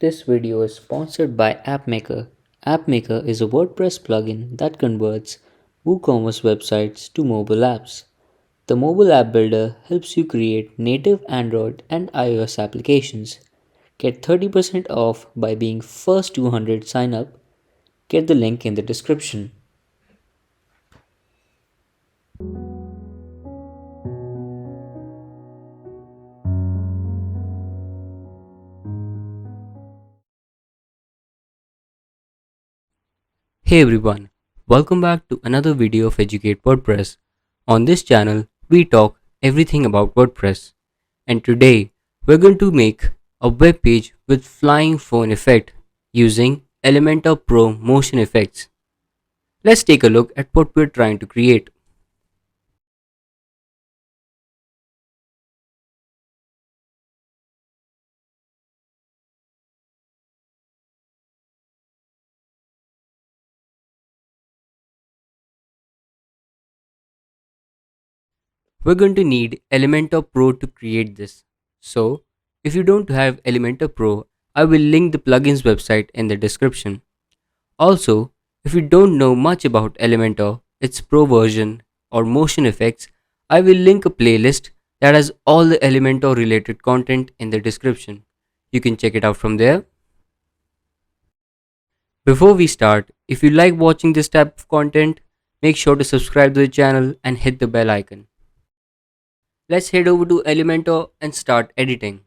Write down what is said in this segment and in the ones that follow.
This video is sponsored by AppMaker. AppMaker is a WordPress plugin that converts WooCommerce websites to mobile apps. The mobile app builder helps you create native Android and iOS applications. Get 30% off by being first 200 sign up. Get the link in the description. Hey everyone, welcome back to another video of Educate WordPress. On this channel, we talk everything about WordPress. And today, we're going to make a web page with flying phone effect using Elementor Pro motion effects. Let's take a look at what we're trying to create. We're going to need Elementor Pro to create this. So, if you don't have Elementor Pro, I will link the plugin's website in the description. Also, if you don't know much about Elementor, its Pro version, or motion effects, I will link a playlist that has all the Elementor related content in the description. You can check it out from there. Before we start, if you like watching this type of content, make sure to subscribe to the channel and hit the bell icon. Let's head over to Elementor and start editing.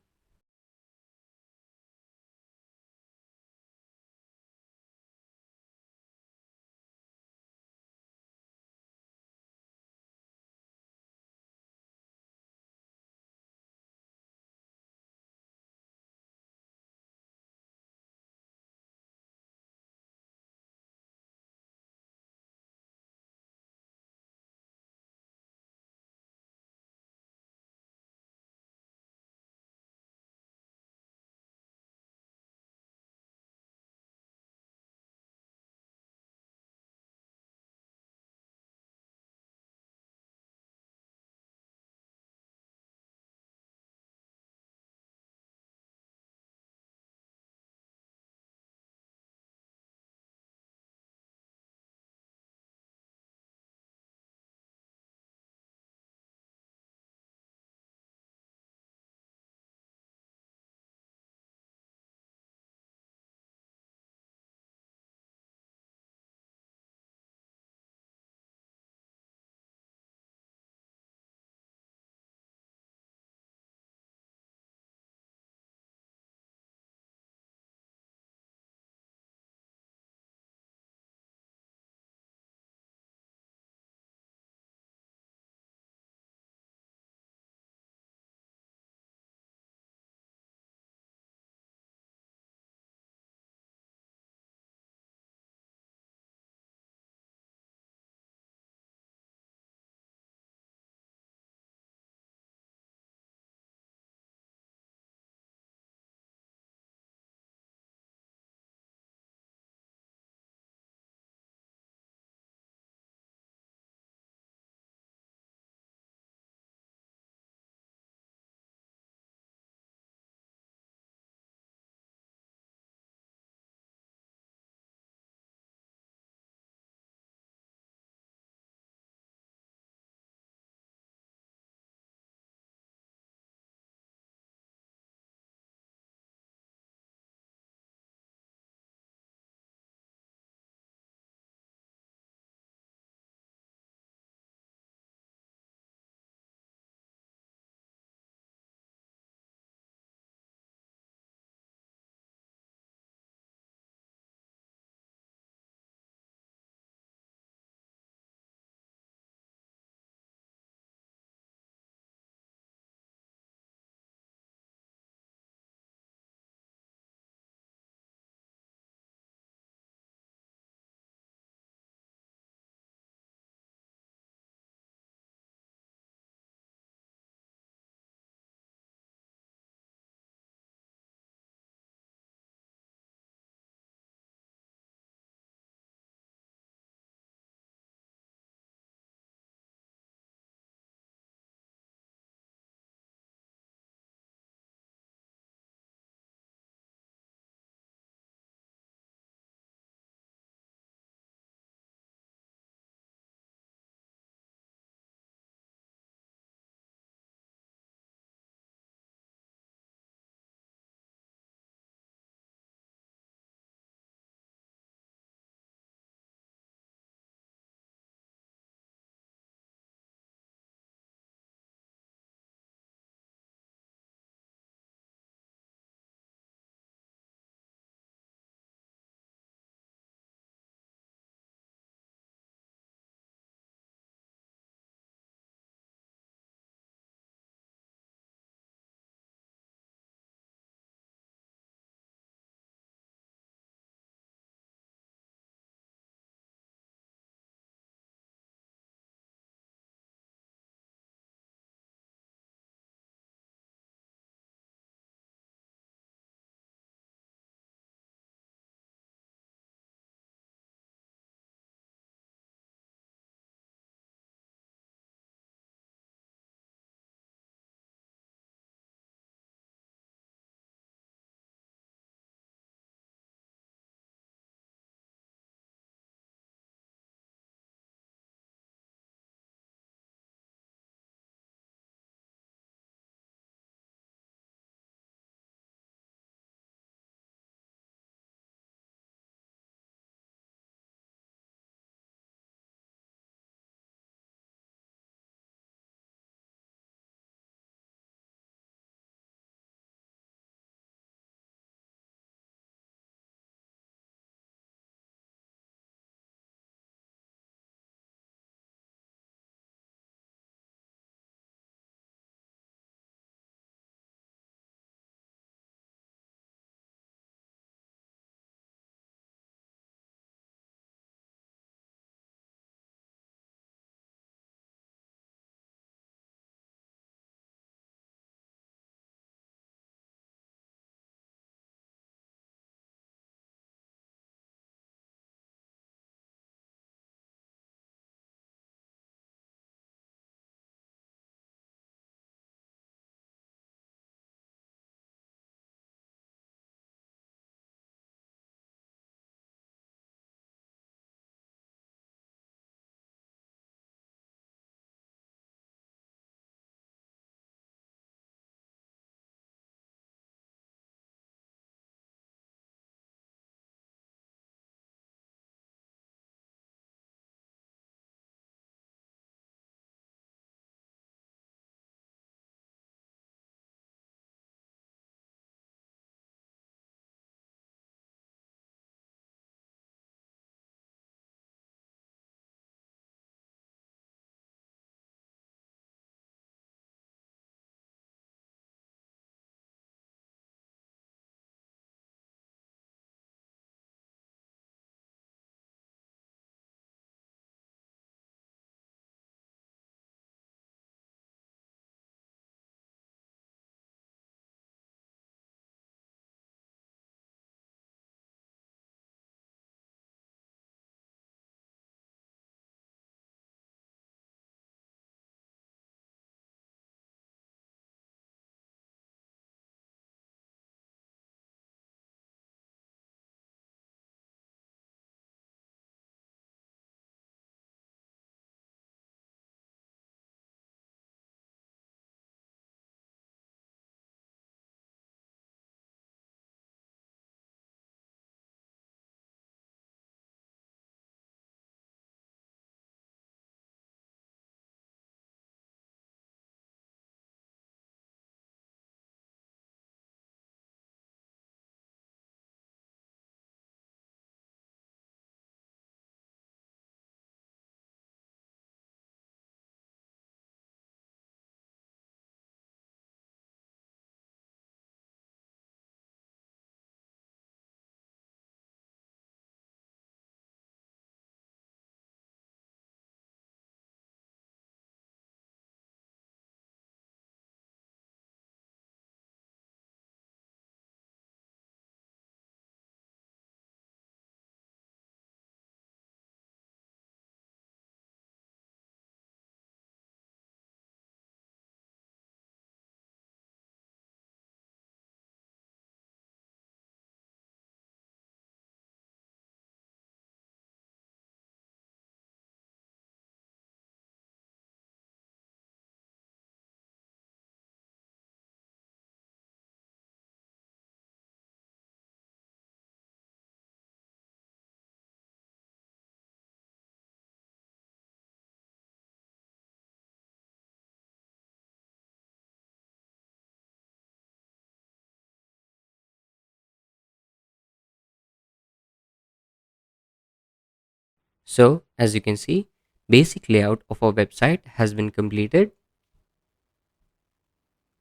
So as you can see, basic layout of our website has been completed.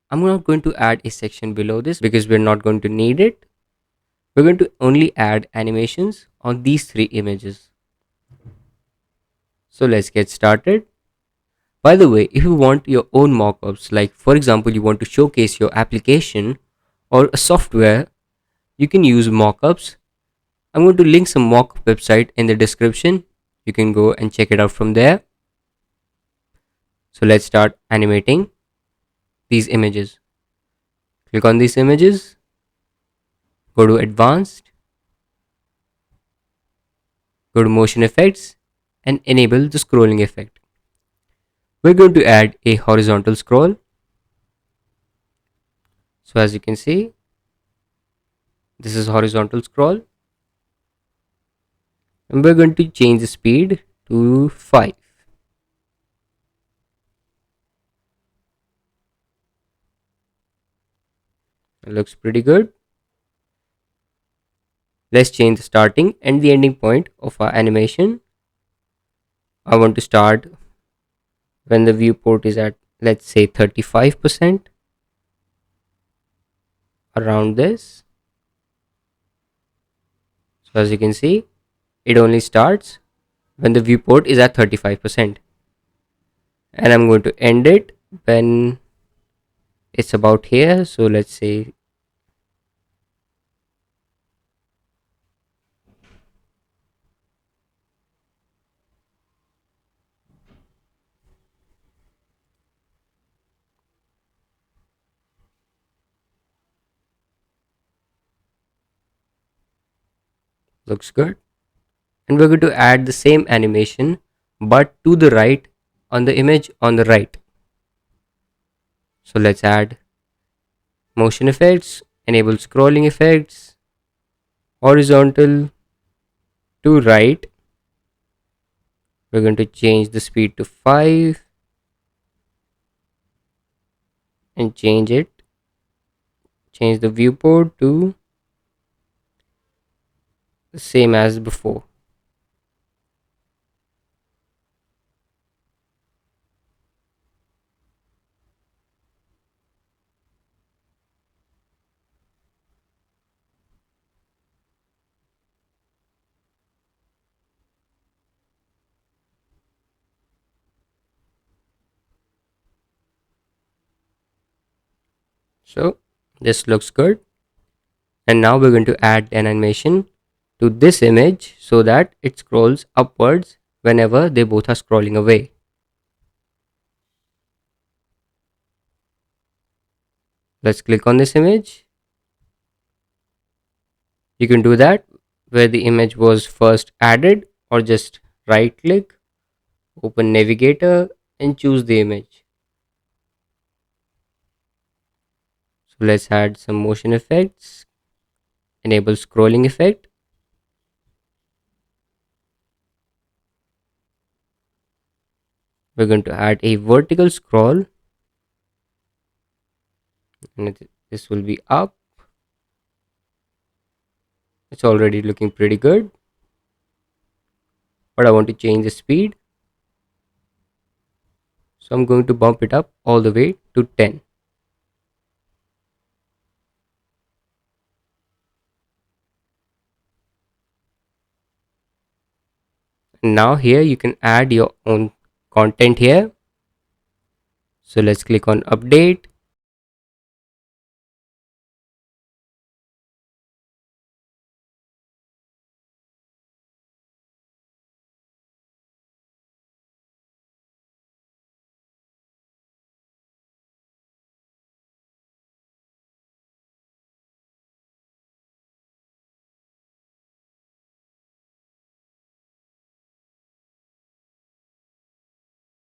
I'm not going to add a section below this because we're not going to need it. We're going to only add animations on these three images. So let's get started. By the way, if you want your own mockups, like for example, you want to showcase your application or a software, you can use mockups. I'm going to link some mockup website in the description. You can go and check it out from there. So let's start animating these images. Click on these images, go to advanced, go to motion effects and enable the scrolling effect. We're going to add a horizontal scroll. So as you can see, this is horizontal scroll. And we're going to change the speed to 5. It looks pretty good. Let's change the starting and the ending point of our animation. I want to start when the viewport is at, let's say, 35%, around this. So as you can see, it only starts when the viewport is at 35%. And I'm going to end it when it's about here. So let's say looks good. And we're going to add the same animation but to the right on the image on the right. So let's add motion effects, enable scrolling effects, horizontal to right. We're going to change the speed to 5 and change the viewport to the same as before. So this looks good. And now we're going to add an animation to this image so that it scrolls upwards whenever they both are scrolling away. Let's click on this image. You can do that where the image was first added, or just right click, open navigator and choose the image. So let's add some motion effects, enable scrolling effect. We're going to add a vertical scroll and this will be up. It's already looking pretty good, but I want to change the speed. So I'm going to bump it up all the way to 10. And now here you can add your own content here. So let's click on update